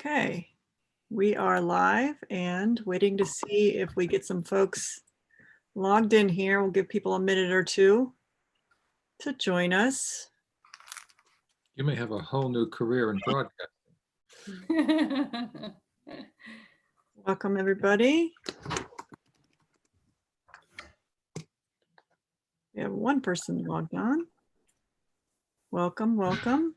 Okay, we are live and waiting to see if we get some folks logged in here. We'll give people a minute or two to join us. You may have a whole new career in broadcasting. Welcome, everybody. We have one person logged on. Welcome, welcome.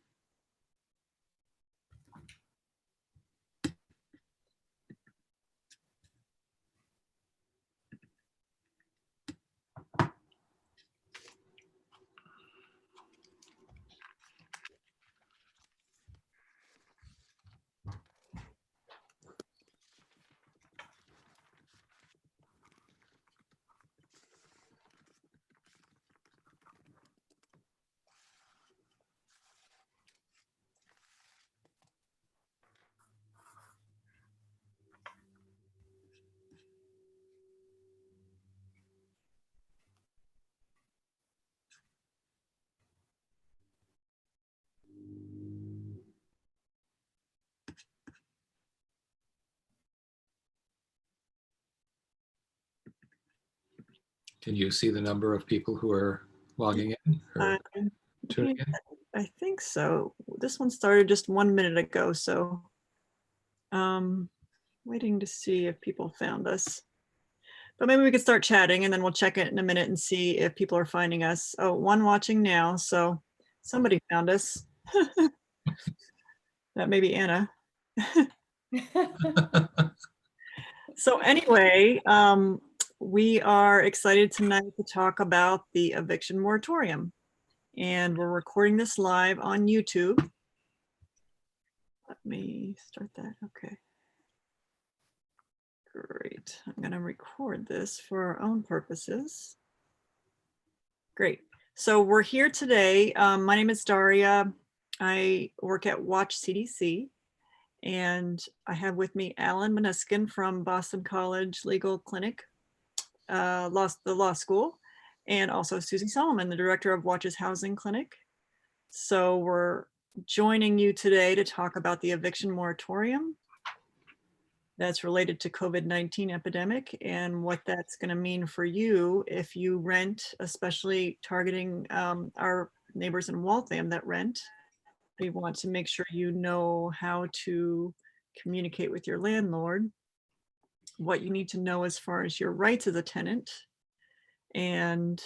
Can you see the number of people who are logging in or tuning in? I think so. This one started just 1 minute ago, so waiting to see if people found us. But maybe we could start chatting and then we'll check it in a minute and see if people are finding us. Oh, one watching now, so somebody found us. That may be Anna. So anyway, we are excited tonight to talk about the eviction moratorium. And we're recording this live on YouTube. Let me start that. Okay. Great. I'm going to record this for our own purposes. Great. So we're here today. My name is Daria. I work at Watch CDC. And I have with me Alan Minuskin from Boston College Legal Clinic, the law school, and also Suzi Solomon, the director of Watch's Housing Clinic. So we're joining you today to talk about the eviction moratorium that's related to COVID-19 epidemic and what that's going to mean for you if you rent, especially targeting our neighbors in Waltham that rent. We want to make sure you know how to communicate with your landlord, what you need to know as far as your rights as a tenant, and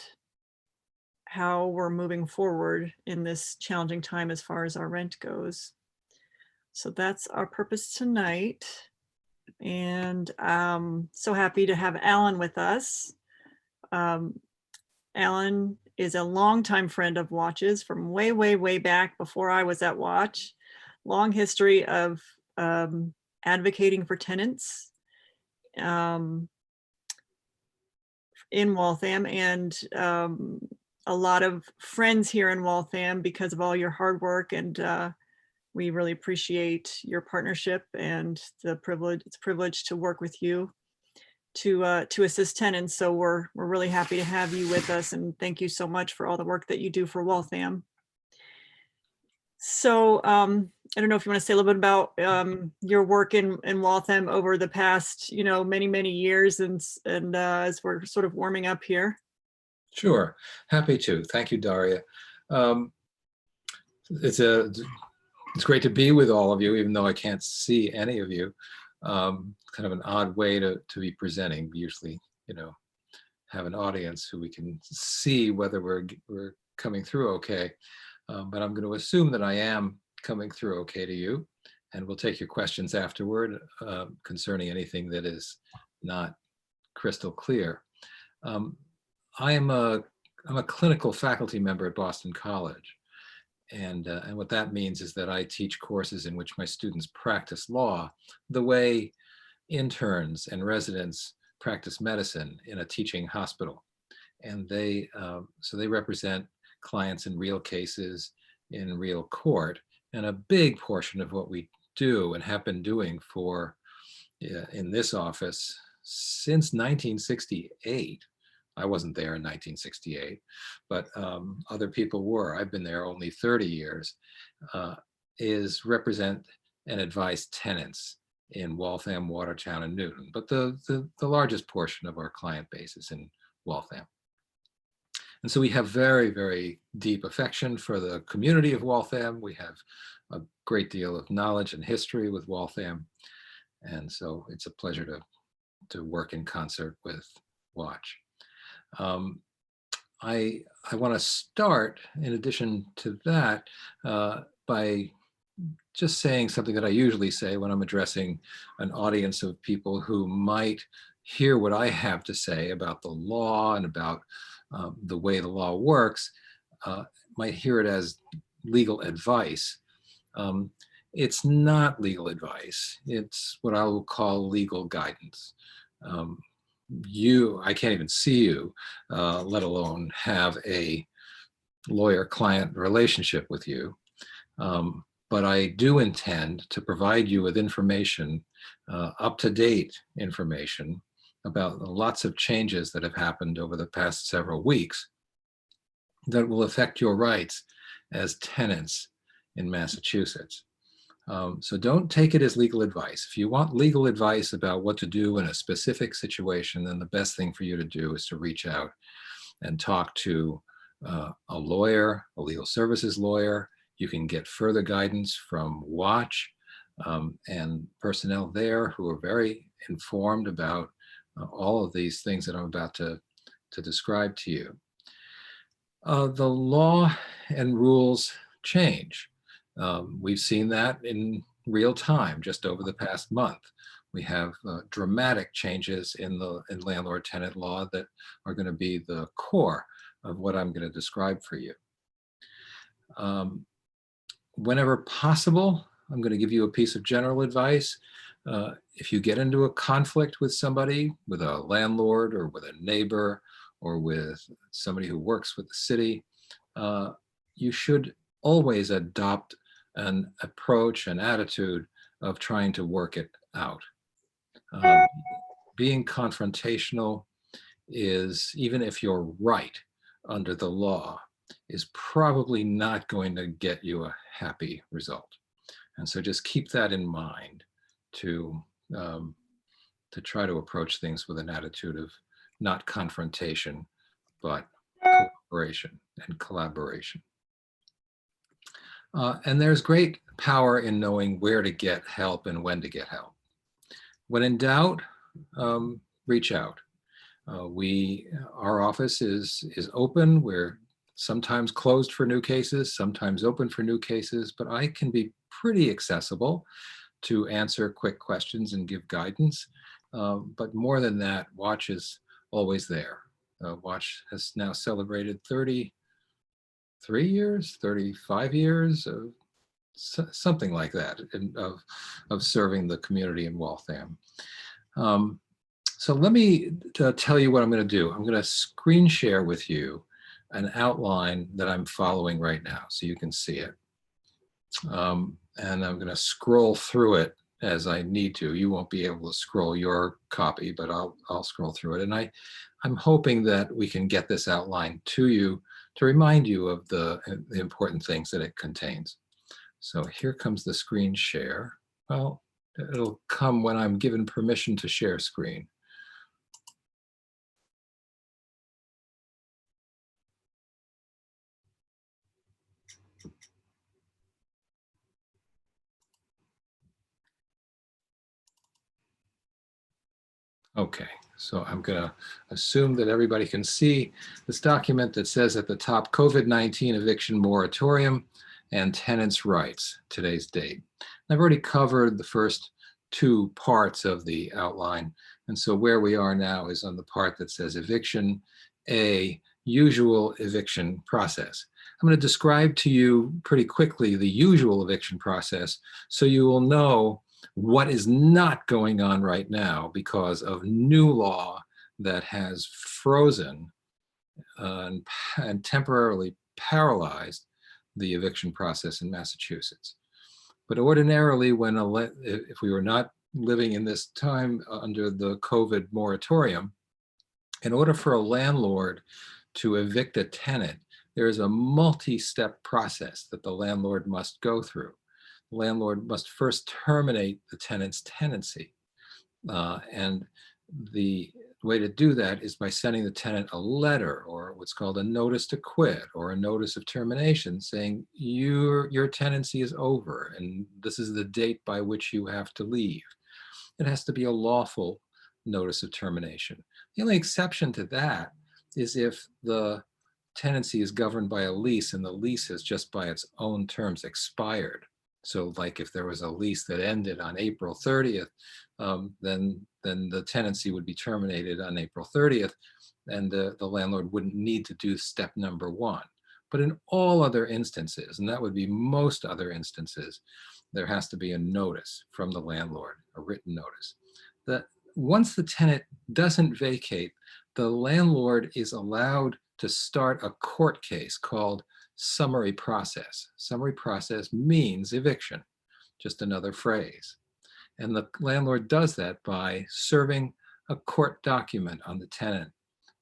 how we're moving forward in this challenging time as far as our rent goes. So that's our purpose tonight. And I'm so happy to have Alan with us. Alan is a longtime friend of Watch's from way, way, way back before I was at Watch. Long history of advocating for tenants in Waltham, and a lot of friends here in Waltham because of all your hard work, and we really appreciate your partnership and the privilege. It's a privilege to work with you to assist tenants. So we're really happy to have you with us, and thank you so much for all the work that you do for Waltham. So I don't know if you want to say a little bit about your work in Waltham over the past, many, many years, and as we're sort of warming up here. Sure, happy to. Thank you, Daria. It's great to be with all of you, even though I can't see any of you. Kind of an odd way to be presenting. We usually, have an audience who we can see whether we're coming through okay. But I'm going to assume that I am coming through okay to you, and we'll take your questions afterward concerning anything that is not crystal clear. I'm a clinical faculty member at Boston College, and what that means is that I teach courses in which my students practice law the way interns and residents practice medicine in a teaching hospital, and so they represent clients in real cases in real court. And a big portion of what we do and have been doing in this office since 1968, I wasn't there in 1968, but other people were. I've been there only 30 years, is represent and advise tenants in Waltham, Watertown, and Newton. But the largest portion of our client base is in Waltham. And so we have very, very deep affection for the community of Waltham. We have a great deal of knowledge and history with Waltham. And so it's a pleasure to work in concert with Watch. I want to start, in addition to that, by just saying something that I usually say when I'm addressing an audience of people who might hear what I have to say about the law and about the way the law works, might hear it as legal advice. It's not legal advice. It's what I will call legal guidance. I can't even see you, let alone have a lawyer-client relationship with you. But I do intend to provide you with information, up-to-date information about lots of changes that have happened over the past several weeks that will affect your rights as tenants in Massachusetts. So don't take it as legal advice. If you want legal advice about what to do in a specific situation, then the best thing for you to do is to reach out and talk to a lawyer, a legal services lawyer. You can get further guidance from Watch and personnel there who are very informed about all of these things that I'm about to describe to you. The law and rules change. We've seen that in real time just over the past month. We have dramatic changes in landlord-tenant law that are going to be the core of what I'm going to describe for you. Whenever possible, I'm going to give you a piece of general advice. If you get into a conflict with somebody, with a landlord or with a neighbor or with somebody who works with the city, you should always adopt an approach, an attitude of trying to work it out. Being confrontational is, even if you're right under the law, is probably not going to get you a happy result. And so just keep that in mind to try to approach things with an attitude of not confrontation, but cooperation and collaboration. And there's great power in knowing where to get help and when to get help. When in doubt, reach out. Our office is open. We're sometimes closed for new cases, sometimes open for new cases, but I can be pretty accessible to answer quick questions and give guidance. But more than that, Watch is always there. Watch has now celebrated 33 years, 35 years of something like that of serving the community in Waltham. So let me tell you what I'm going to do. I'm going to screen share with you an outline that I'm following right now so you can see it. And I'm going to scroll through it as I need to. You won't be able to scroll your copy, but I'll scroll through it. And I'm hoping that we can get this outline to you to remind you of the important things that it contains. So here comes the screen share. Well, it'll come when I'm given permission to share screen. Okay, so I'm going to assume that everybody can see this document that says at the top, COVID-19 Eviction Moratorium and Tenants' Rights, today's date. I've already covered the first two parts of the outline. And so where we are now is on the part that says Eviction A, Usual Eviction Process. I'm going to describe to you pretty quickly the usual eviction process so you will know what is not going on right now because of new law that has frozen and temporarily paralyzed the eviction process in Massachusetts. But ordinarily, if we were not living in this time under the COVID moratorium, in order for a landlord to evict a tenant, there is a multi-step process that the landlord must go through. landlord must first terminate the tenant's tenancy. And the way to do that is by sending the tenant a letter, or what's called a notice to quit, or a notice of termination, saying your tenancy is over and this is the date by which you have to leave. It has to be a lawful notice of termination. The only exception to that is if the tenancy is governed by a lease and the lease has just by its own terms expired. So like if there was a lease that ended on April 30th, then the tenancy would be terminated on April 30th, and the landlord wouldn't need to do step number one. But in all other instances, and that would be most other instances, there has to be a notice from the landlord, a written notice. That once the tenant doesn't vacate, the landlord is allowed to start a court case called summary process. Summary process means eviction, just another phrase. And the landlord does that by serving a court document on the tenant,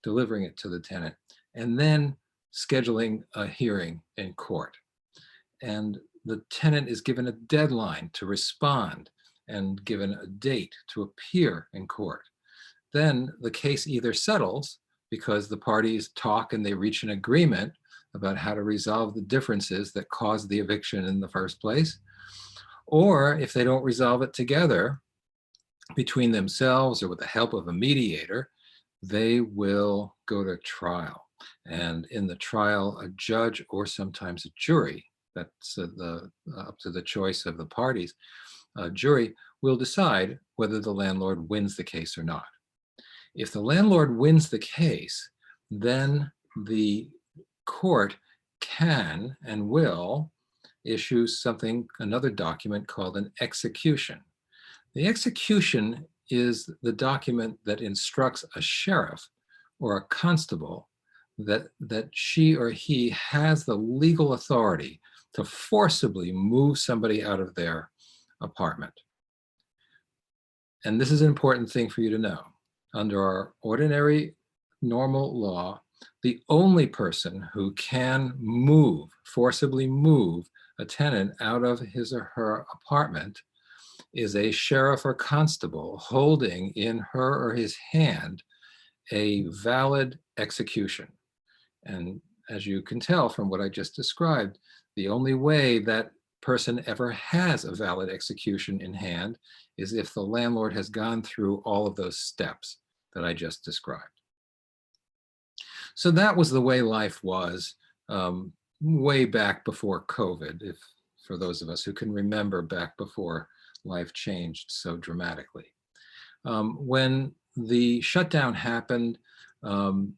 delivering it to the tenant, and then scheduling a hearing in court. And the tenant is given a deadline to respond and given a date to appear in court. Then the case either settles because the parties talk and they reach an agreement about how to resolve the differences that caused the eviction in the first place, or if they don't resolve it together between themselves or with the help of a mediator, they will go to trial. And in the trial, a judge or sometimes a jury, that's up to the choice of the parties, a jury will decide whether the landlord wins the case or not. If the landlord wins the case, then the court can and will issue another document called an execution. The execution is the document that instructs a sheriff or a constable that she or he has the legal authority to forcibly move somebody out of their apartment. And this is an important thing for you to know. Under our ordinary normal law, the only person who can forcibly move a tenant out of his or her apartment is a sheriff or constable holding in her or his hand a valid execution. And as you can tell from what I just described, the only way that person ever has a valid execution in hand is if the landlord has gone through all of those steps that I just described. So that was the way life was way back before COVID, for those of us who can remember back before life changed so dramatically. When the shutdown happened and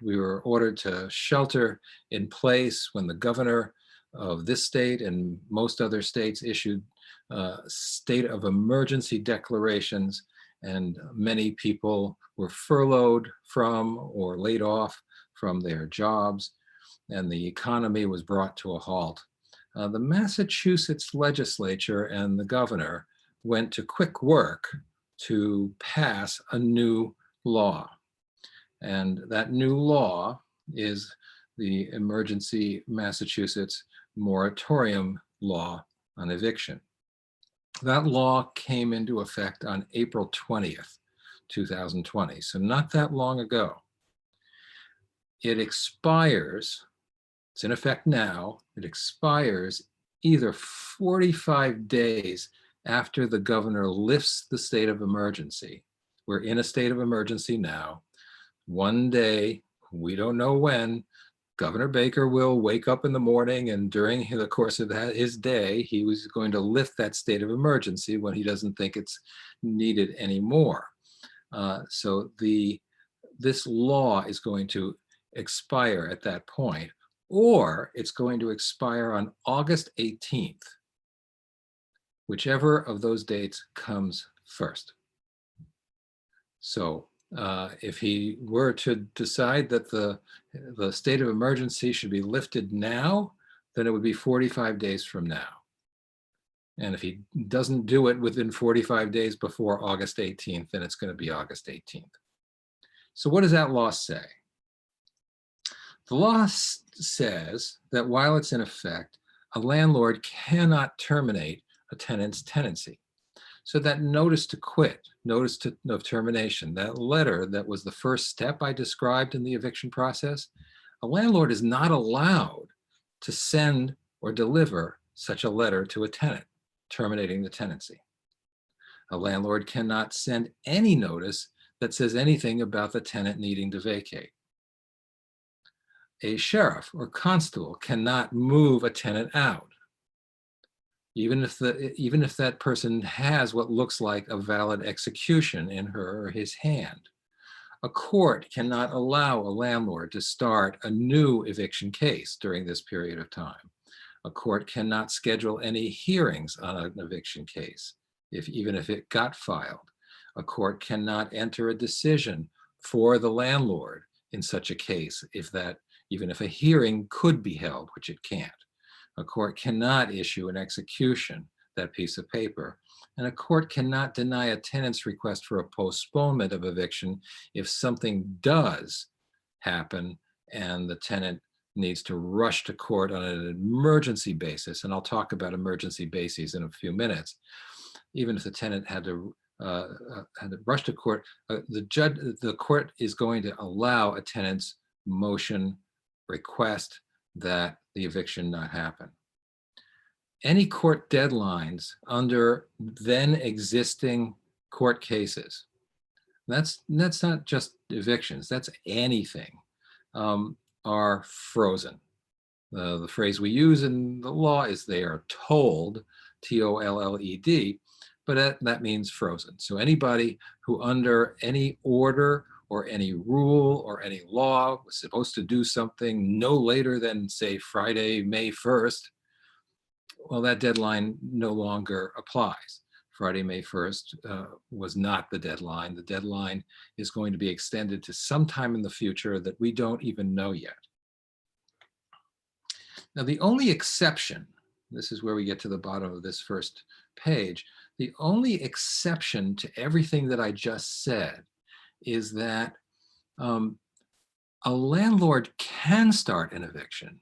we were ordered to shelter in place, when the governor of this state and most other states issued state of emergency declarations, and many people were furloughed from or laid off from their jobs, and the economy was brought to a halt. The Massachusetts legislature and the governor went to quick work to pass a new law. And that new law is the Emergency Massachusetts Moratorium Law on Eviction. That law came into effect on April 20th, 2020, so not that long ago. It expires, it's in effect now, it expires either 45 days after the governor lifts the state of emergency. We're in a state of emergency now. One day, we don't know when, Governor Baker will wake up in the morning, and during the course of his day, he was going to lift that state of emergency when he doesn't think it's needed anymore. So this law is going to expire at that point, or it's going to expire on August 18th, whichever of those dates comes first. So if he were to decide that the state of emergency should be lifted now, then it would be 45 days from now. And if he doesn't do it within 45 days before August 18th, then it's going to be August 18th. So what does that law say? The law says that while it's in effect, a landlord cannot terminate a tenant's tenancy. So that notice to quit, of termination, that letter that was the first step I described in the eviction process, a landlord is not allowed to send or deliver such a letter to a tenant terminating the tenancy. A landlord cannot send any notice that says anything about the tenant needing to vacate. A sheriff or constable cannot move a tenant out, even if that person has what looks like a valid execution in her or his hand. A court cannot allow a landlord to start a new eviction case during this period of time. A court cannot schedule any hearings on an eviction case, even if it got filed. A court cannot enter a decision for the landlord in such a case, even if a hearing could be held, which it can't. A court cannot issue an execution, that piece of paper, and a court cannot deny a tenant's request for a postponement of eviction if something does happen and the tenant needs to rush to court on an emergency basis. And I'll talk about emergency bases in a few minutes. Even if the tenant had to rush to court, the court is going to allow a tenant's motion request that the eviction not happen. Any court deadlines under then existing court cases, that's not just evictions, that's anything, are frozen. The phrase we use in the law is they are tolled, T-O-L-L-E-D, but that means frozen. So anybody who under any order or any rule or any law was supposed to do something no later than, say, Friday, May 1st, well, that deadline no longer applies. Friday, May 1st was not the deadline. The deadline is going to be extended to sometime in the future that we don't even know yet. Now, the only exception, this is where we get to the bottom of this first page, the only exception to everything that I just said is that a landlord can start an eviction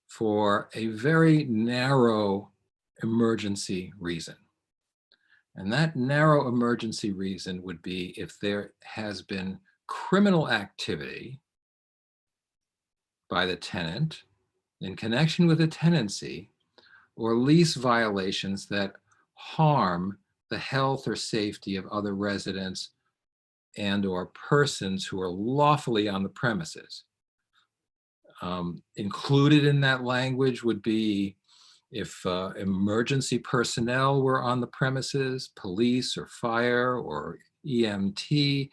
for a very narrow emergency reason. And that narrow emergency reason would be if there has been criminal activity by the tenant in connection with a tenancy or lease violations that harm the health or safety of other residents and or persons who are lawfully on the premises. Included in that language would be if emergency personnel were on the premises, police or fire or EMT,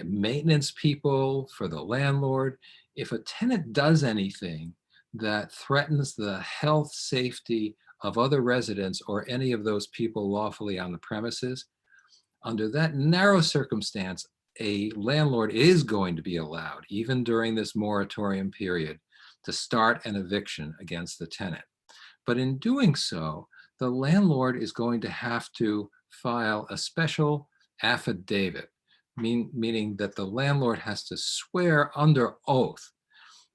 maintenance people for the landlord. If a tenant does anything that threatens the health, safety of other residents or any of those people lawfully on the premises, under that narrow circumstance, a landlord is going to be allowed, even during this moratorium period, to start an eviction against the tenant. But in doing so, the landlord is going to have to file a special affidavit, meaning that the landlord has to swear under oath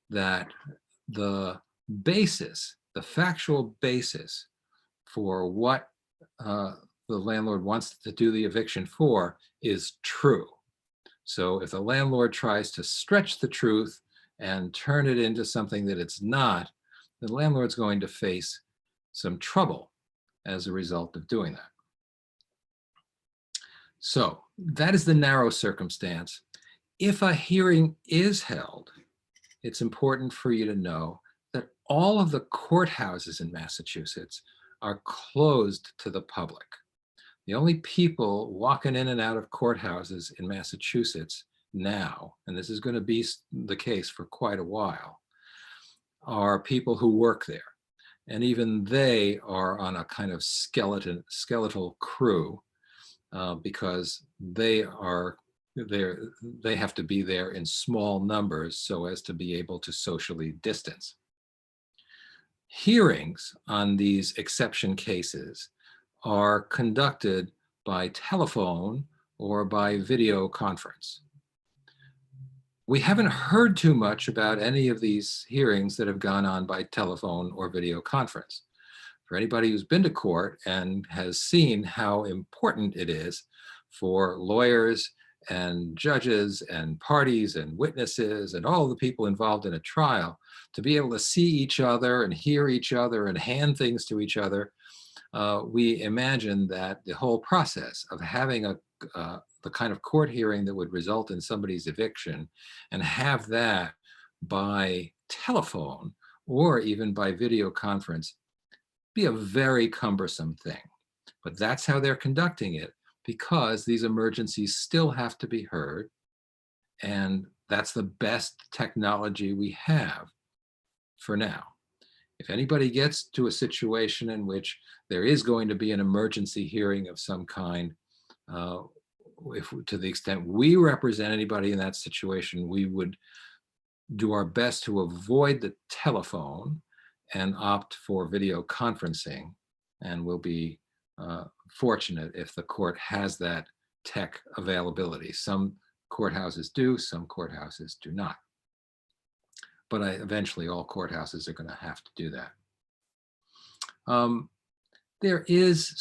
that the basis, the factual basis for what the landlord wants to do the eviction for is true. So if the landlord tries to stretch the truth and turn it into something that it's not, the landlord's going to face some trouble as a result of doing that. So that is the narrow circumstance. If a hearing is held, it's important for you to know that all of the courthouses in Massachusetts are closed to the public. The only people walking in and out of courthouses in Massachusetts now, and this is going to be the case for quite a while, are people who work there. And even they are on a kind of skeletal crew because they have to be there in small numbers so as to be able to socially distance. Hearings on these exception cases are conducted by telephone or by video conference. We haven't heard too much about any of these hearings that have gone on by telephone or video conference. For anybody who's been to court and has seen how important it is for lawyers and judges and parties and witnesses and all the people involved in a trial to be able to see each other and hear each other and hand things to each other, we imagine that the whole process of having the kind of court hearing that would result in somebody's eviction and have that by telephone or even by video conference be a very cumbersome thing. But that's how they're conducting it, because these emergencies still have to be heard. And that's the best technology we have for now. If anybody gets to a situation in which there is going to be an emergency hearing of some kind, if to the extent we represent anybody in that situation, we would do our best to avoid the telephone and opt for video conferencing. And we'll be fortunate if the court has that tech availability. Some courthouses do, some courthouses do not. But eventually all courthouses are going to have to do that. So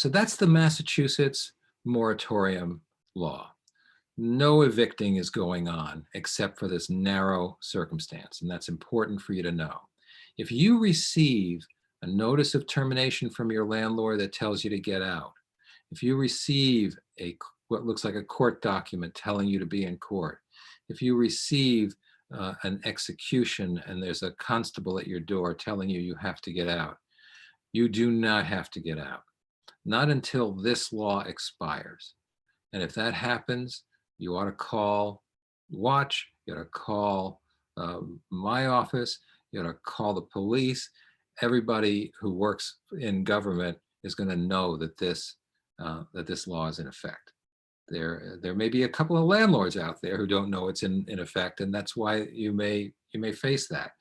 that's the Massachusetts moratorium law. No evicting is going on except for this narrow circumstance, and that's important for you to know. If you receive a notice of termination from your landlord that tells you to get out, if you receive what looks like a court document telling you to be in court, if you receive an execution and there's a constable at your door telling you you have to get out, you do not have to get out, not until this law expires. And if that happens, you ought to call Watch, you ought to call my office, you ought to call the police. Everybody who works in government is going to know that this law is in effect. There may be a couple of landlords out there who don't know it's in effect, and that's why you may face that.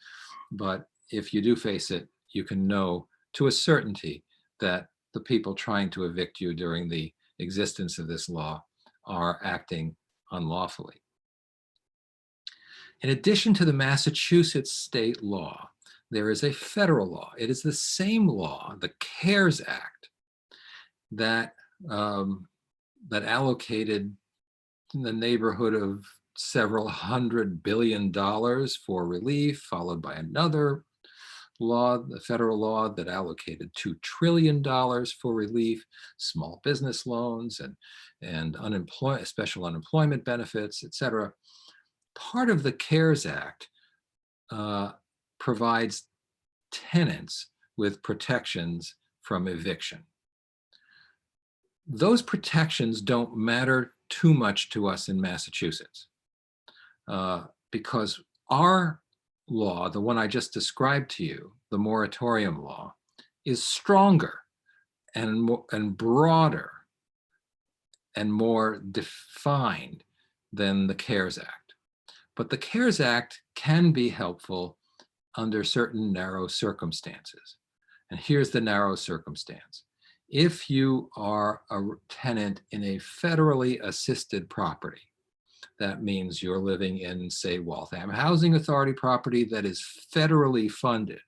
But if you do face it, you can know to a certainty that the people trying to evict you during the existence of this law are acting unlawfully. In addition to the Massachusetts state law, there is a federal law. It is the same law, the CARES Act, that allocated in the neighborhood of several $100 billion for relief, followed by another law, the federal law that allocated $2 trillion for relief, small business loans and special unemployment benefits, et cetera. Part of the CARES Act provides tenants with protections from eviction. Those protections don't matter too much to us in Massachusetts because our law, the one I just described to you, the moratorium law, is stronger and broader and more defined than the CARES Act. But the CARES Act can be helpful under certain narrow circumstances. And here's the narrow circumstance. If you are a tenant in a federally assisted property, that means you're living in, say, Waltham Housing Authority property that is federally funded,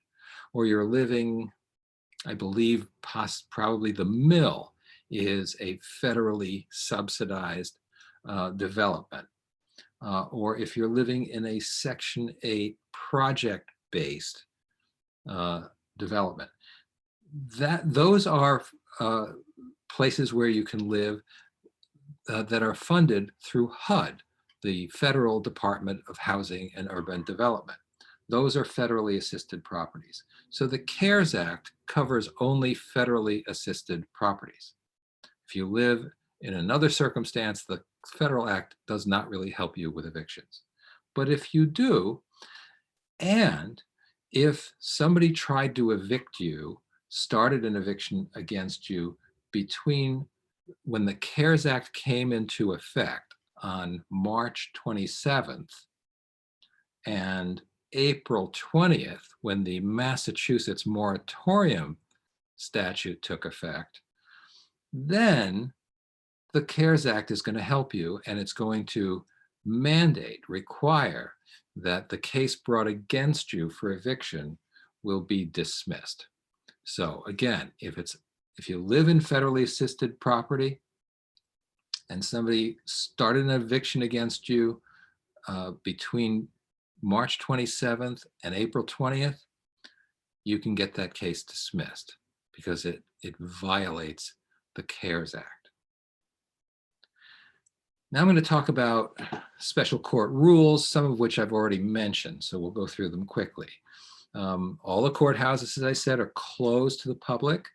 or you're living, I believe, probably the Mill is a federally subsidized development. Or if you're living in a Section 8 project-based development, those are places where you can live that are funded through HUD, the Federal Department of Housing and Urban Development. Those are federally assisted properties. So the CARES Act covers only federally assisted properties. If you live in another circumstance, the Federal Act does not really help you with evictions. But if you do, and if somebody tried to evict you, started an eviction against you between when the CARES Act came into effect on March 27th and April 20th, when the Massachusetts moratorium statute took effect, then the CARES Act is going to help you, and it's going to require that the case brought against you for eviction will be dismissed. So again, if you live in federally assisted property and somebody started an eviction against you between March 27th and April 20th, you can get that case dismissed because it violates the CARES Act. Now I'm going to talk about special court rules, some of which I've already mentioned, so we'll go through them quickly. All the courthouses, as I said, are closed to the public.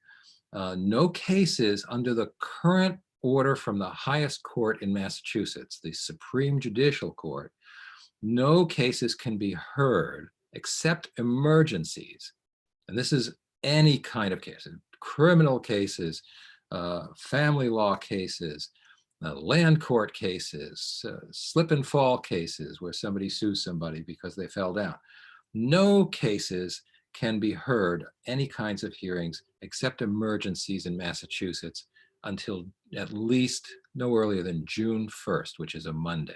No cases under the current order from the highest court in Massachusetts, the Supreme Judicial Court, no cases can be heard except emergencies. And this is any kind of case, criminal cases, family law cases, land court cases, slip and fall cases where somebody sues somebody because they fell down. No cases can be heard, any kinds of hearings, except emergencies in Massachusetts until at least no earlier than June 1st, which is a Monday.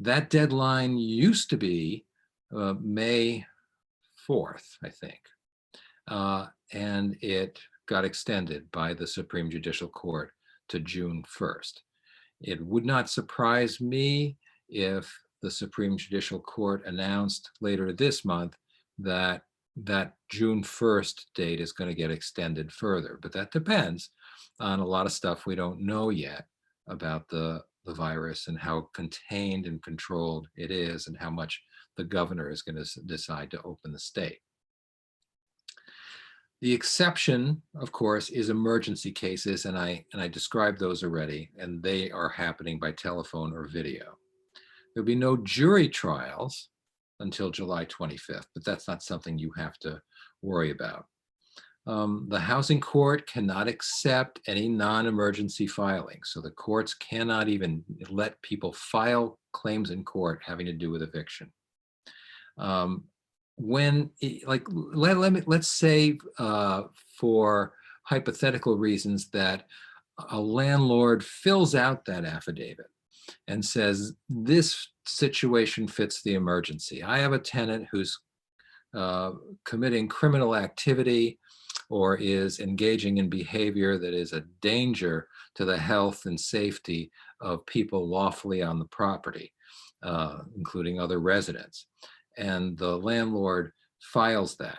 That deadline used to be May 4th, I think, and it got extended by the Supreme Judicial Court to June 1st. It would not surprise me if the Supreme Judicial Court announced later this month that that June 1st date is going to get extended further, but that depends on a lot of stuff we don't know yet about the virus and how contained and controlled it is and how much the governor is going to decide to open the state. The exception, of course, is emergency cases, and I described those already, and they are happening by telephone or video. There'll be no jury trials until July 25th, but that's not something you have to worry about. The housing court cannot accept any non-emergency filings, so the courts cannot even let people file claims in court having to do with eviction. Let's say for hypothetical reasons that a landlord fills out that affidavit and says, this situation fits the emergency. I have a tenant who's committing criminal activity or is engaging in behavior that is a danger to the health and safety of people lawfully on the property, including other residents. And the landlord files that.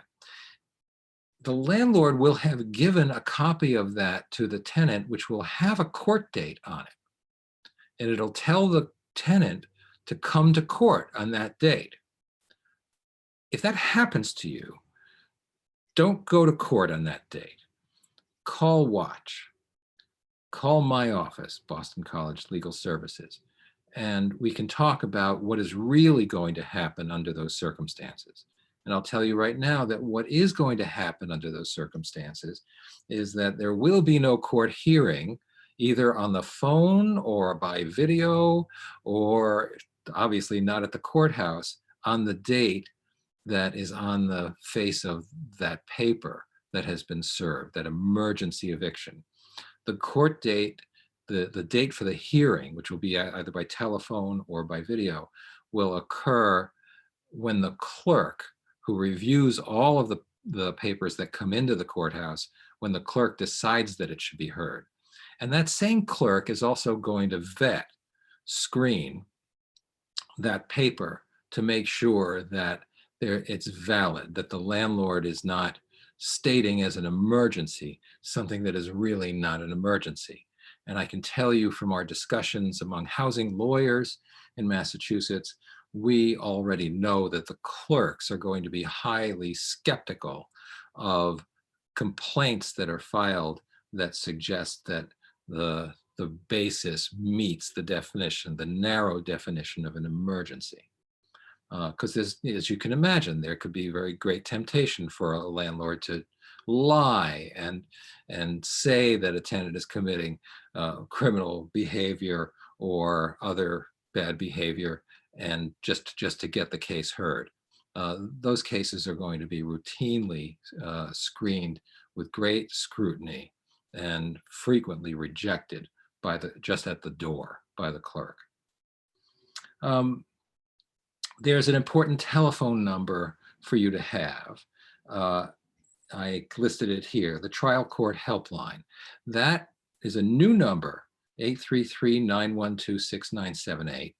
The landlord will have given a copy of that to the tenant, which will have a court date on it. And it'll tell the tenant to come to court on that date. If that happens to you, don't go to court on that date. Call Watch. Call my office, Boston College Legal Services, and we can talk about what is really going to happen under those circumstances. And I'll tell you right now that what is going to happen under those circumstances is that there will be no court hearing, either on the phone or by video, or obviously not at the courthouse, on the date that is on the face of that paper that has been served, that emergency eviction. The court date, the date for the hearing, which will be either by telephone or by video, will occur when the clerk, who reviews all of the papers that come into the courthouse, when the clerk decides that it should be heard. And that same clerk is also going to screen that paper to make sure that it's valid, that the landlord is not stating as an emergency something that is really not an emergency. And I can tell you from our discussions among housing lawyers in Massachusetts, we already know that the clerks are going to be highly skeptical of complaints that are filed that suggest that the basis meets the definition, the narrow definition of an emergency. Because as you can imagine, there could be very great temptation for a landlord to lie and say that a tenant is committing criminal behavior or other bad behavior, and just to get the case heard. Those cases are going to be routinely screened with great scrutiny and frequently rejected just at the door by the clerk. There's an important telephone number for you to have. I listed it here, the trial court helpline. That is a new number, 833-912-6978.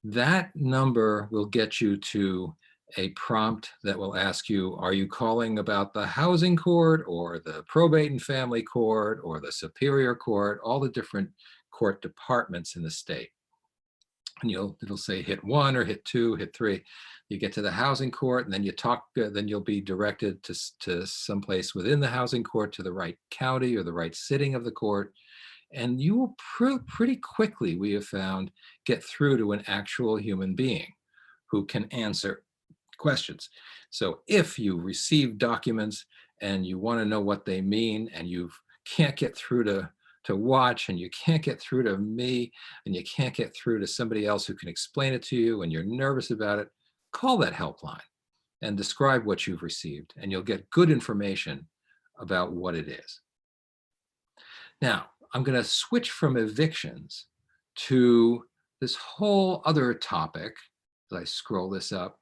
That number will get you to a prompt that will ask you, are you calling about the housing court or the probate and family court or the superior court, all the different court departments in the state. And it'll say hit 1 or hit 2, hit 3. You get to the housing court, and then then you'll be directed to someplace within the housing court, to the right county or the right sitting of the court. And you will pretty quickly, we have found, get through to an actual human being who can answer questions. So if you receive documents and you want to know what they mean, and you can't get through to Watch, and you can't get through to me, and you can't get through to somebody else who can explain it to you, and you're nervous about it, call that helpline and describe what you've received, and you'll get good information about what it is. Now, I'm going to switch from evictions to this whole other topic, as I scroll this up,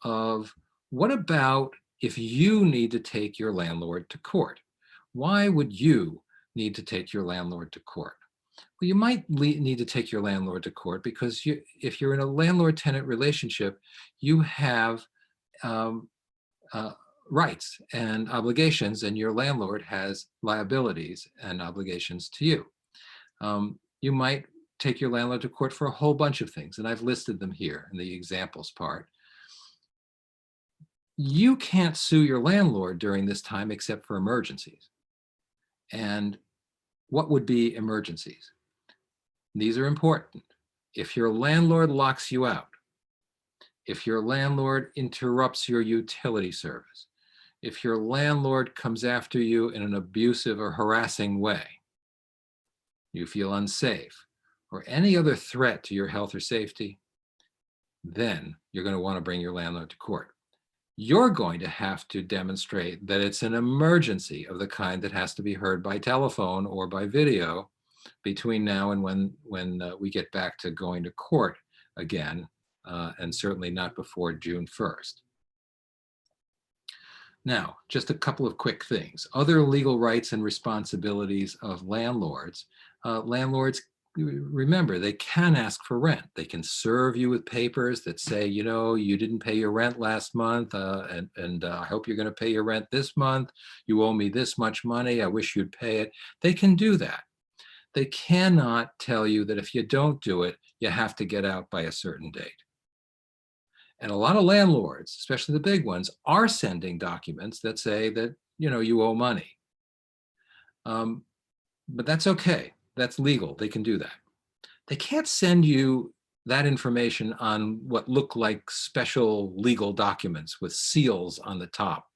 of what about if you need to take your landlord to court? Why would you need to take your landlord to court? Well, you might need to take your landlord to court because if you're in a landlord-tenant relationship, you have rights and obligations, and your landlord has liabilities and obligations to you. You might take your landlord to court for a whole bunch of things, and I've listed them here in the examples part. You can't sue your landlord during this time except for emergencies. And what would be emergencies? These are important. If your landlord locks you out, if your landlord interrupts your utility service, if your landlord comes after you in an abusive or harassing way, you feel unsafe, or any other threat to your health or safety, then you're going to want to bring your landlord to court. You're going to have to demonstrate that it's an emergency of the kind that has to be heard by telephone or by video between now and when we get back to going to court again, and certainly not before June 1st. Now, just a couple of quick things. Other legal rights and responsibilities of landlords. Landlords, remember, they can ask for rent. They can serve you with papers that say, you know, you didn't pay your rent last month, and I hope you're going to pay your rent this month. You owe me this much money. I wish you'd pay it. They can do that. They cannot tell you that if you don't do it, you have to get out by a certain date. And a lot of landlords, especially the big ones, are sending documents that say that, you know, you owe money. But that's okay. That's legal. They can do that. They can't send you that information on what look like special legal documents with seals on the top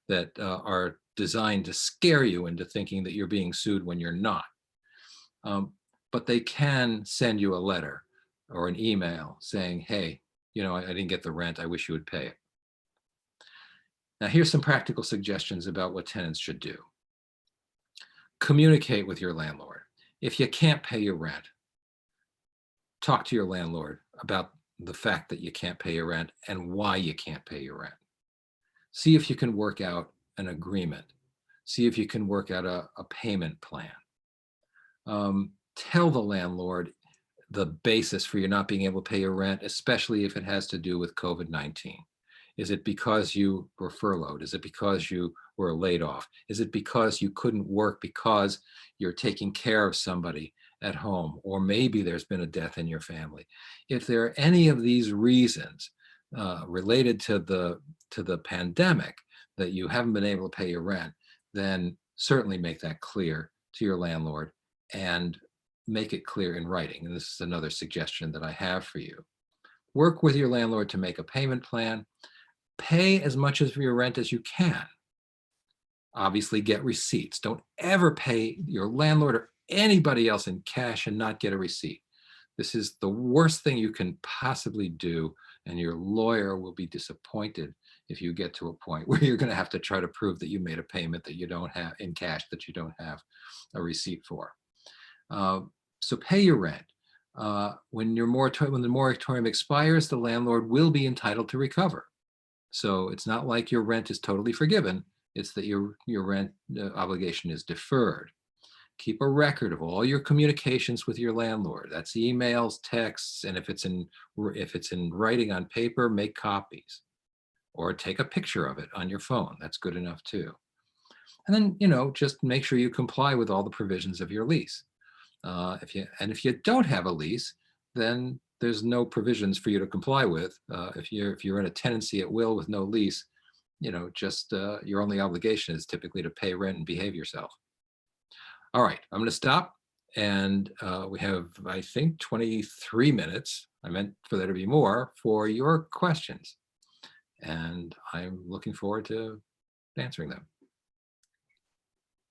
that are designed to scare you into thinking that you're being sued when you're not. But they can send you a letter or an email saying, hey, you know, I didn't get the rent. I wish you would pay it. Now, here's some practical suggestions about what tenants should do. Communicate with your landlord. If you can't pay your rent, talk to your landlord about the fact that you can't pay your rent and why you can't pay your rent. See if you can work out an agreement. See if you can work out a payment plan. Tell the landlord the basis for you not being able to pay your rent, especially if it has to do with COVID-19. Is it because you were furloughed? Is it because you were laid off? Is it because you couldn't work because you're taking care of somebody at home? Or maybe there's been a death in your family. If there are any of these reasons related to the pandemic that you haven't been able to pay your rent, then certainly make that clear to your landlord and make it clear in writing. And this is another suggestion that I have for you. Work with your landlord to make a payment plan. Pay as much of your rent as you can. Obviously, get receipts. Don't ever pay your landlord or anybody else in cash and not get a receipt. This is the worst thing you can possibly do, and your lawyer will be disappointed if you get to a point where you're going to have to try to prove that you made a payment that you don't have in cash, that you don't have a receipt for. So pay your rent. when the moratorium expires, the landlord will be entitled to recover. So it's not like your rent is totally forgiven. It's that your rent obligation is deferred. Keep a record of all your communications with your landlord. That's emails, texts, and if it's in writing on paper, make copies or take a picture of it on your phone. That's good enough too. And then, just make sure you comply with all the provisions of your lease. If you don't have a lease, then there's no provisions for you to comply with. If you're in a tenancy at will with no lease, your only obligation is typically to pay rent and behave yourself. All right, I'm going to stop, and we have, I think, 23 minutes. I meant for there to be more for your questions, and I'm looking forward to answering them.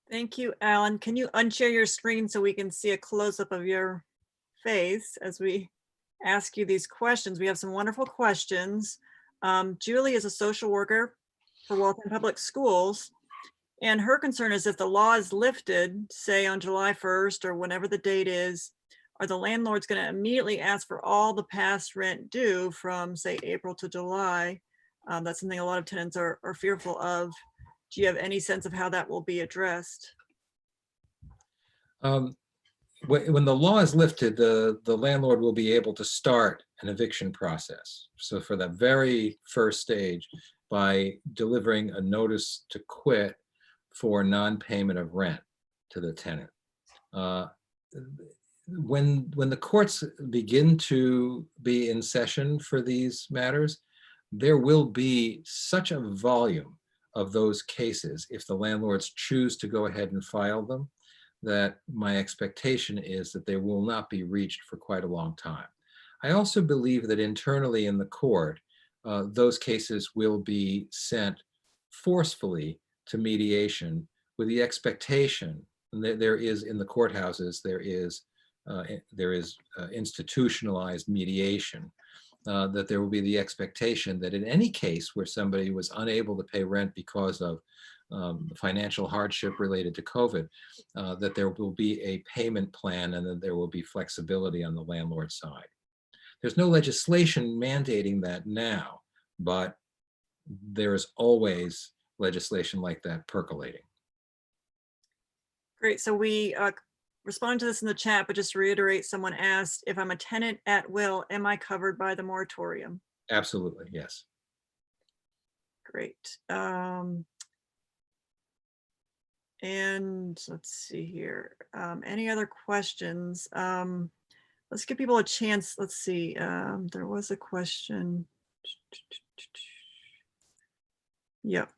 Thank you, Alan. Can you unshare your screen so we can see a close-up of your face as we ask you these questions? We have some wonderful questions. Julie is a social worker for Waltham Public Schools, and her concern is if the law is lifted, say on July 1st or whenever the date is, are the landlords going to immediately ask for all the past rent due from, say, April to July? That's something a lot of tenants are fearful of. Do you have any sense of how that will be addressed? When the law is lifted, the landlord will be able to start an eviction process. So for the very first stage, by delivering a notice to quit for non-payment of rent to the tenant. When the courts begin to be in session for these matters, there will be such a volume of those cases, if the landlords choose to go ahead and file them, that my expectation is that they will not be reached for quite a long time. I also believe that internally in the court, those cases will be sent forcefully to mediation with the expectation, and there is in the courthouses, there is institutionalized mediation, that there will be the expectation that in any case where somebody was unable to pay rent because of financial hardship related to COVID, that there will be a payment plan and that there will be flexibility on the landlord side. There's no legislation mandating that now, but there is always legislation like that percolating. Great. So we responded to this in the chat, but just to reiterate, someone asked, if I'm a tenant at will, am I covered by the moratorium? Absolutely, yes. Great. And let's see here. Any other questions? Let's give people a chance. Let's see. There was a question. Yep.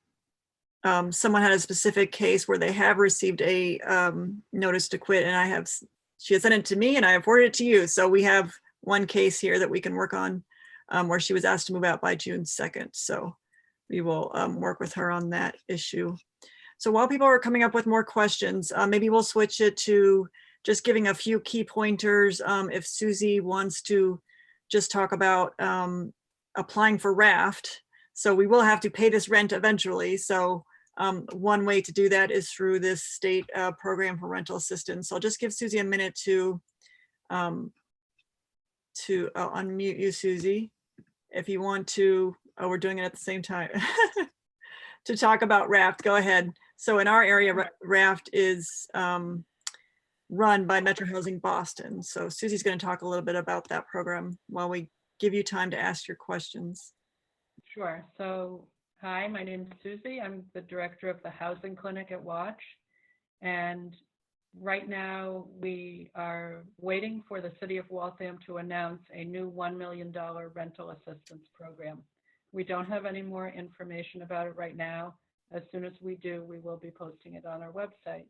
Someone had a specific case where they have received a notice to quit, and she has sent it to me and I have forwarded it to you. So we have one case here that we can work on where she was asked to move out by June 2nd. So we will work with her on that issue. So while people are coming up with more questions, maybe we'll switch it to just giving a few key pointers. If Suzi wants to just talk about applying for RAFT. So we will have to pay this rent eventually. So one way to do that is through this state program for rental assistance. So I'll just give Suzi a minute to unmute you, Suzi, if you want to. Oh, we're doing it at the same time. To talk about RAFT, go ahead. So in our area, RAFT is run by Metro Housing Boston. So Suzi's going to talk a little bit about that program while we give you time to ask your questions. Sure. So, hi, my name is Suzi. I'm the director of the housing clinic at Watch. And right now we are waiting for the city of Waltham to announce a new $1 million rental assistance program. We don't have any more information about it right now. As soon as we do, we will be posting it on our website.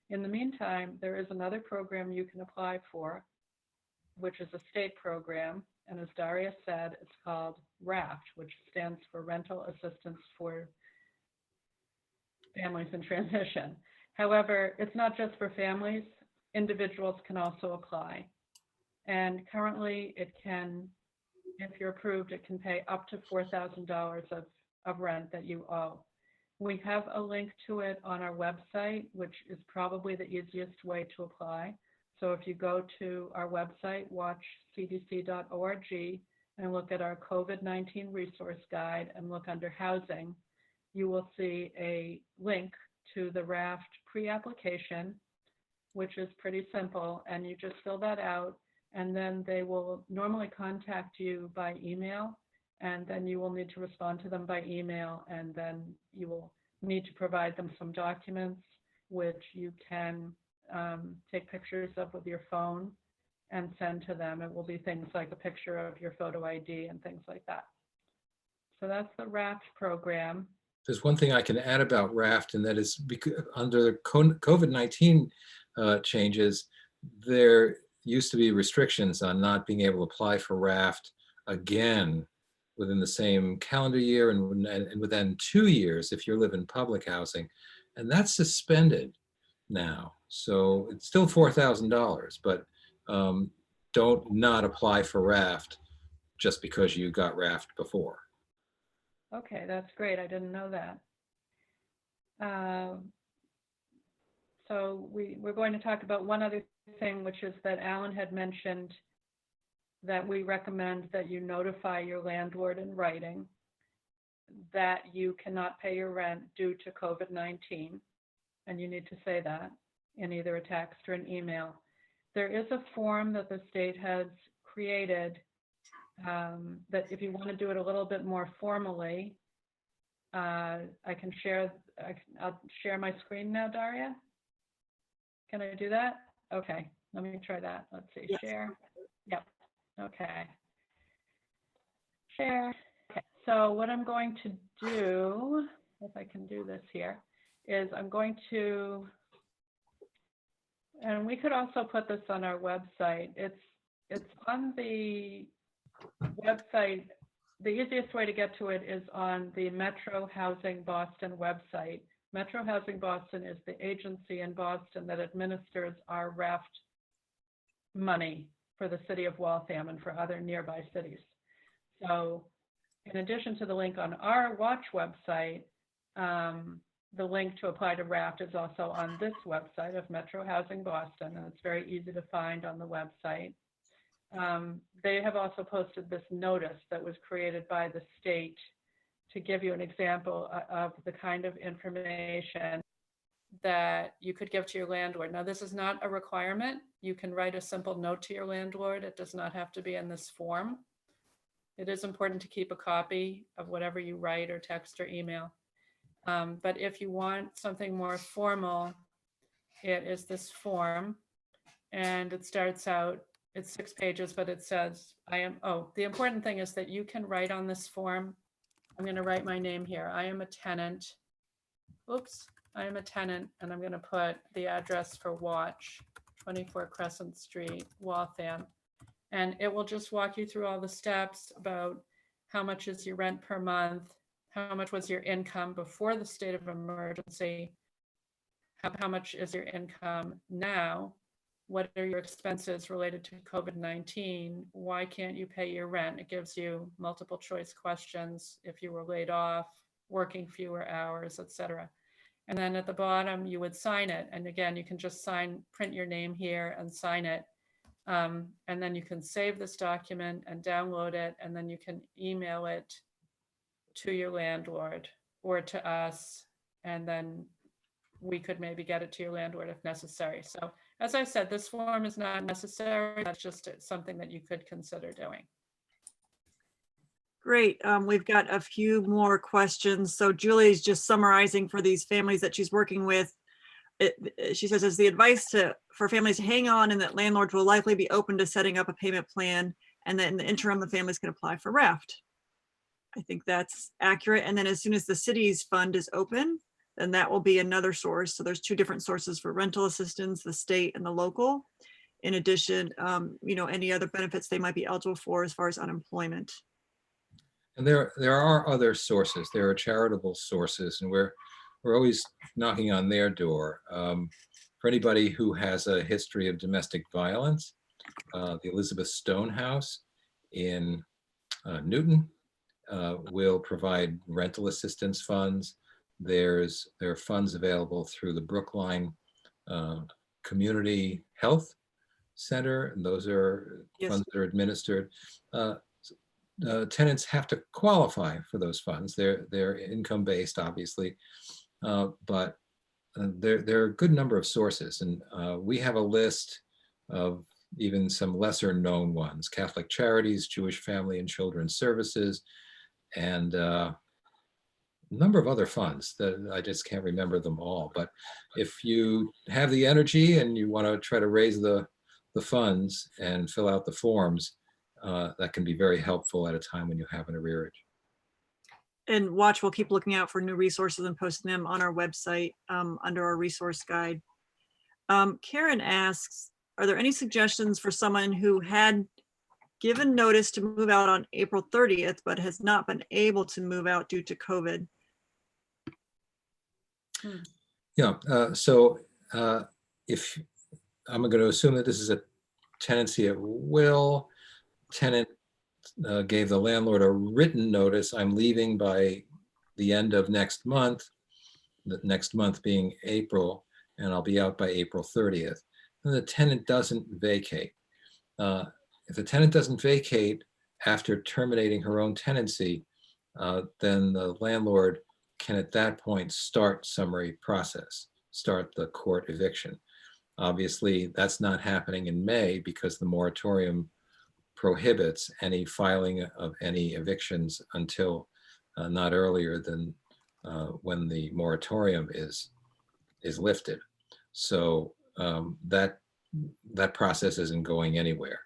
In the meantime, there is another program you can apply for, which is a state program. And as Daria said, it's called RAFT, which stands for Rental Assistance for Families in Transition. However, it's not just for families. Individuals can also apply. And currently it can, if you're approved, it can pay up to $4,000 of rent that you owe. We have a link to it on our website, which is probably the easiest way to apply. So if you go to our website, watchcdc.org, and look at our COVID-19 resource guide and look under housing, you will see a link to the RAFT pre-application, which is pretty simple, and you just fill that out, and then they will normally contact you by email, and then you will need to respond to them by email, and then you will need to provide them some documents, which you can take pictures of with your phone and send to them. It will be things like a picture of your photo ID and things like that. So that's the RAFT program. There's one thing I can add about RAFT, and that is because under the COVID-19 changes, there used to be restrictions on not being able to apply for RAFT again within the same calendar year and within 2 years if you live in public housing. And that's suspended now. So it's still $4,000, but don't not apply for RAFT just because you got RAFT before. Okay, that's great. I didn't know that. So we're going to talk about one other thing, which is that Alan had mentioned that we recommend that you notify your landlord in writing that you cannot pay your rent due to COVID-19, and you need to say that in either a text or an email. There is a form that the state has created that if you want to do it a little bit more formally, I'll share my screen now, Daria. Can I do that? Okay, let me try that. Let's see, Yes. Share. Yep, okay. Share. Okay. So what I'm going to do, if I can do this here, is I'm going to, and we could also put this on our website. It's on the website. The easiest way to get to it is on the Metro Housing Boston website. Metro Housing Boston is the agency in Boston that administers our RAFT money for the city of Waltham and for other nearby cities. So in addition to the link on our Watch website, the link to apply to RAFT is also on this website of Metro Housing Boston, and it's very easy to find on the website. They have also posted this notice that was created by the state to give you an example of the kind of information that you could give to your landlord. Now, this is not a requirement. You can write a simple note to your landlord. It does not have to be in this form. It is important to keep a copy of whatever you write or text or email. But if you want something more formal, it is this form, and it starts out, it's 6 pages, but it says, the important thing is that you can write on this form. I'm going to write my name here. I am a tenant. Oops, I am a tenant, and I'm going to put the address for Watch, 24 Crescent Street, Waltham. And it will just walk you through all the steps about how much is your rent per month, how much was your income before the state of emergency, how much is your income now, what are your expenses related to COVID-19, why can't you pay your rent? It gives you multiple choice questions if you were laid off, working fewer hours, etc. And then at the bottom, you would sign it. And again, you can just print your name here and sign it. And then you can save this document and download it, and then you can email it to your landlord or to us, and then we could maybe get it to your landlord if necessary. So as I said, this form is not necessary. That's just something that you could consider doing. Great. We've got a few more questions. So Julie's just summarizing for these families that she's working with. She says, is the advice for families to hang on and that landlords will likely be open to setting up a payment plan, and that in the interim, the families can apply for RAFT? I think that's accurate. And then as soon as the city's fund is open, then that will be another source. So there's 2 different sources for rental assistance, the state and the local. In addition, any other benefits they might be eligible for as far as unemployment. And there are other sources. There are charitable sources, and we're always knocking on their door. For anybody who has a history of domestic violence, the Elizabeth Stone House in Newton will provide rental assistance funds. There are funds available through the Brookline Community Health Center, and those are Yes. funds that are administered. Tenants have to qualify for those funds. They're income based, obviously, but there are a good number of sources, and we have a list of even some lesser known ones: Catholic Charities, Jewish Family and Children's Services, and a number of other funds that I just can't remember them all. But if you have the energy and you want to try to raise the funds and fill out the forms, that can be very helpful at a time when you have an arrearage. And Watch will keep looking out for new resources and posting them on our website under our resource guide. Karen asks, are there any suggestions for someone who had given notice to move out on April 30th, but has not been able to move out due to COVID? Yeah, so if I'm going to assume that this is a tenancy at will, tenant gave the landlord a written notice, I'm leaving by the end of next month, the next month being April, and I'll be out by April 30th. And the tenant doesn't vacate. If the tenant doesn't vacate after terminating her own tenancy, then the landlord can at that point start summary process, start the court eviction. Obviously, that's not happening in May because the moratorium prohibits any filing of any evictions until not earlier than when the moratorium is lifted. So that process isn't going anywhere.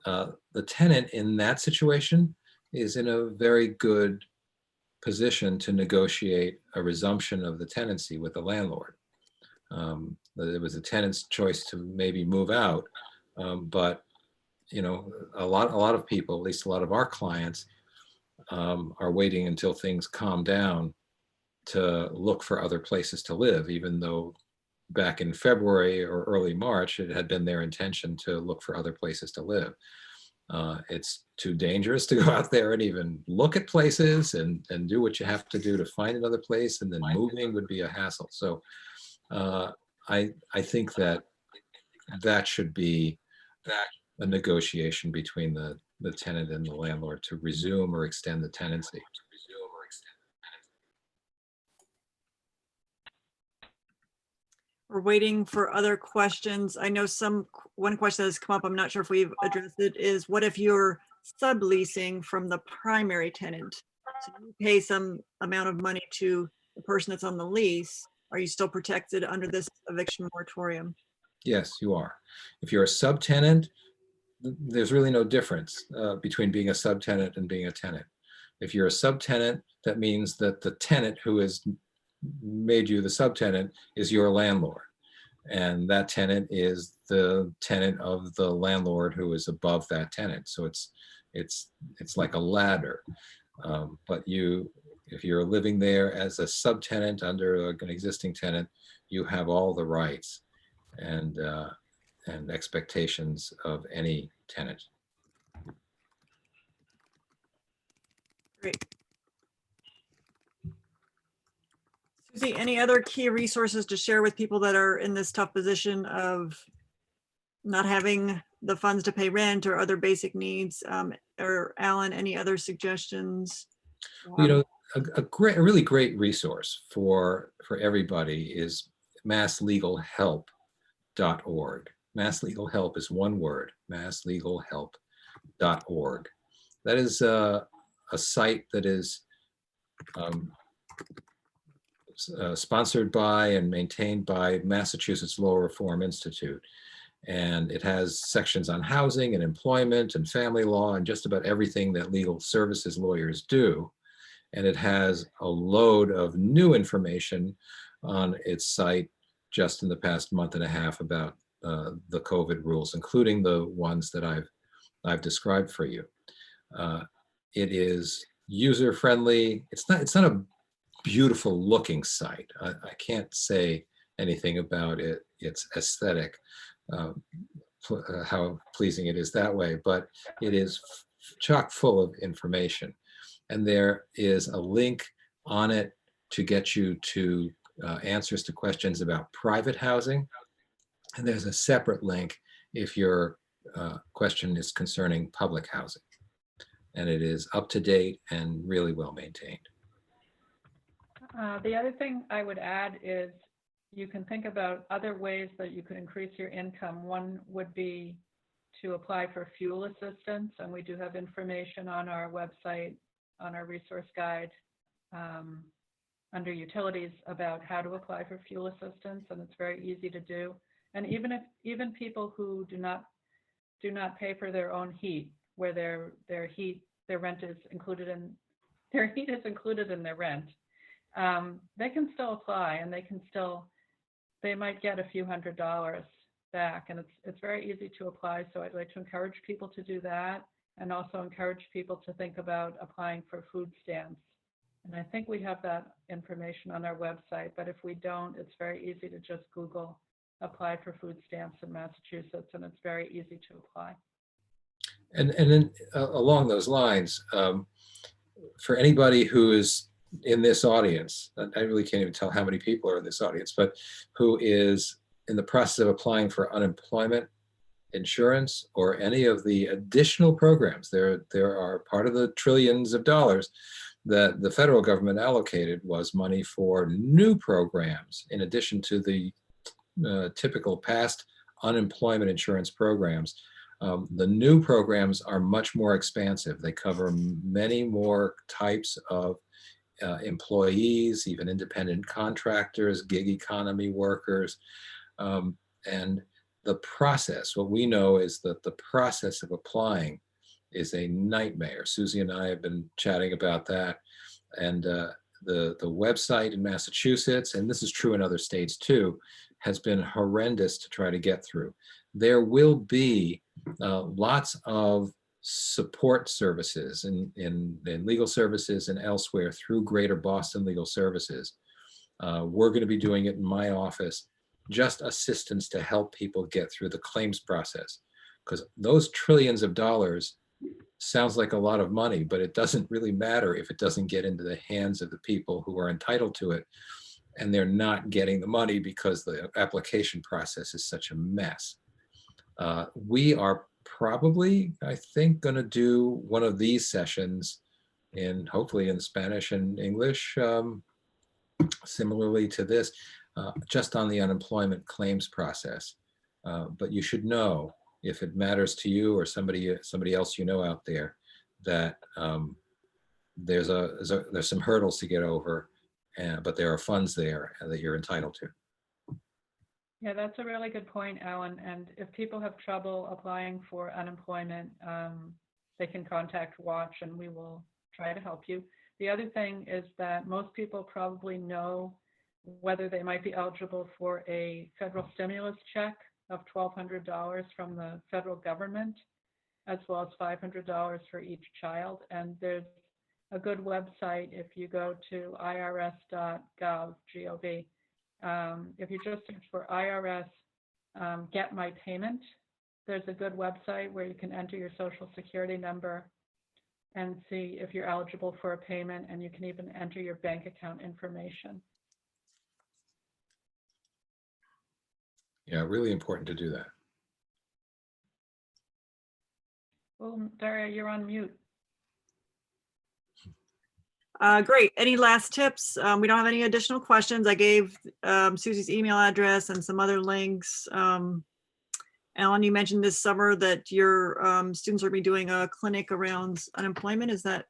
The tenant in that situation is in a very good position to negotiate a resumption of the tenancy with the landlord. It was the tenant's choice to maybe move out, but you know, a lot of people, at least a lot of our clients, are waiting until things calm down to look for other places to live, even though back in February or early March, it had been their intention to look for other places to live. It's too dangerous to go out there and even look at places and do what you have to do to find another place, and then moving would be a hassle. So I think that should be a negotiation between the tenant and the landlord to resume or extend the tenancy. We're waiting for other questions. I know one question that has come up, I'm not sure if we've addressed it, is what if you're subleasing from the primary tenant? So you pay some amount of money to the person that's on the lease. Are you still protected under this eviction moratorium? Yes, you are. If you're a subtenant, there's really no difference between being a subtenant and being a tenant. If you're a subtenant, that means that the tenant who has made you the subtenant is your landlord, and that tenant is the tenant of the landlord who is above that tenant. So it's like a ladder. But if you're living there as a subtenant under an existing tenant, you have all the rights and expectations of any tenant. Great. Suzi, any other key resources to share with people that are in this tough position of not having the funds to pay rent or other basic needs? Or Alan, any other suggestions? You know, a really great resource for everybody is masslegalhelp.org. Mass Legal Help is one word, masslegalhelp.org. That is a site that is sponsored by and maintained by Massachusetts Law Reform Institute. And it has sections on housing and employment and family law and just about everything that legal services lawyers do. And it has a load of new information on its site just in the past month and a half about the COVID rules, including the ones that I've described for you. It is user-friendly. It's not a beautiful looking site. I can't say anything about its aesthetic, how pleasing it is that way, but it is chock full of information. And there is a link on it to get you to answers to questions about private housing. And there's a separate link if your question is concerning public housing. And it is up to date and really well maintained. The other thing I would add is you can think about other ways that you could increase your income. One would be to apply for fuel assistance, and we do have information on our website, on our resource guide, under utilities about how to apply for fuel assistance, and it's very easy to do. And even people who do not pay for their own heat, where their rent is included in their heat is included in their rent, they can still apply, and they might get a few $100s back, and it's very easy to apply. So I'd like to encourage people to do that, and also encourage people to think about applying for food stamps. And I think we have that information on our website, but if we don't, it's very easy to just Google apply for food stamps in Massachusetts, and it's very easy to apply. And then along those lines, for anybody who is in this audience, I really can't even tell how many people are in this audience, but who is in the process of applying for unemployment insurance or any of the additional programs, there are part of the trillions of dollars that the federal government allocated was money for new programs in addition to the typical past unemployment insurance programs. The new programs are much more expansive. They cover many more types of employees, even independent contractors, gig economy workers. And the process, what we know is that the process of applying is a nightmare. Suzi and I have been chatting about that. And the website in Massachusetts, and this is true in other states too, has been horrendous to try to get through. There will be lots of support services in legal services and elsewhere through Greater Boston Legal Services. We're going to be doing it in my office, just assistance to help people get through the claims process, because those trillions of dollars sounds like a lot of money, but it doesn't really matter if it doesn't get into the hands of the people who are entitled to it, and they're not getting the money because the application process is such a mess. We are probably, I think, going to do one of these sessions hopefully in Spanish and English, similarly to this, just on the unemployment claims process. But you should know, if it matters to you or somebody else you know out there, that there's some hurdles to get over, but there are funds there that you're entitled to. Yeah, that's a really good point, Alan. And if people have trouble applying for unemployment, they can contact Watch, and we will try to help you. The other thing is that most people probably know whether they might be eligible for a federal stimulus check of $1,200 from the federal government, as well as $500 for each child. And there's a good website if you go to irs.gov, G-O-V. If you just search for IRS Get My Payment, there's a good website where you can enter your social security number and see if you're eligible for a payment, and you can even enter your bank account information. Yeah, really important to do that. Well, Daria, you're on mute. Great. Any last tips? We don't have any additional questions. I gave Suzi's email address and some other links. Alan, you mentioned this summer that your students are going to be doing a clinic around unemployment. Is that?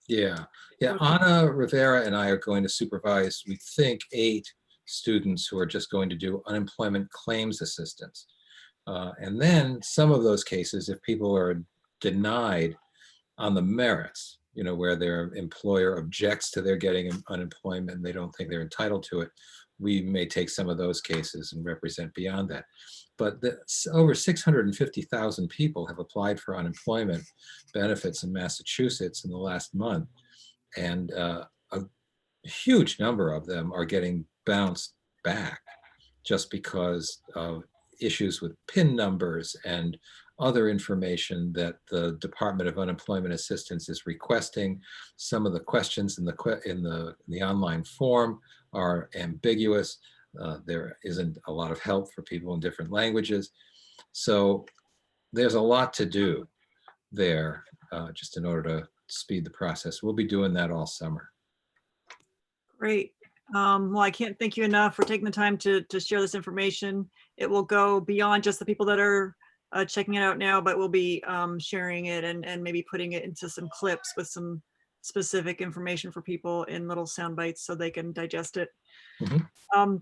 Yeah. Okay. Anna Rivera and I are going to supervise, we think, 8 students who are just going to do unemployment claims assistance. And then some of those cases, if people are denied on the merits, where their employer objects to their getting unemployment and they don't think they're entitled to it, we may take some of those cases and represent beyond that. But over 650,000 people have applied for unemployment benefits in Massachusetts in the last month. And a huge number of them are getting bounced back just because of issues with PIN numbers and other information that the Department of Unemployment Assistance is requesting. Some of the questions in the online form are ambiguous. There isn't a lot of help for people in different languages. So there's a lot to do there, just in order to speed the process. We'll be doing that all summer. Great. Well, I can't thank you enough for taking the time to share this information. It will go beyond just the people that are checking it out now, but we'll be sharing it and maybe putting it into some clips with some specific information for people in little sound bites so they can digest it.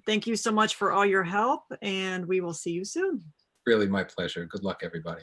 Thank you so much for all your help, and we will see you soon. Really my pleasure. Good luck, everybody.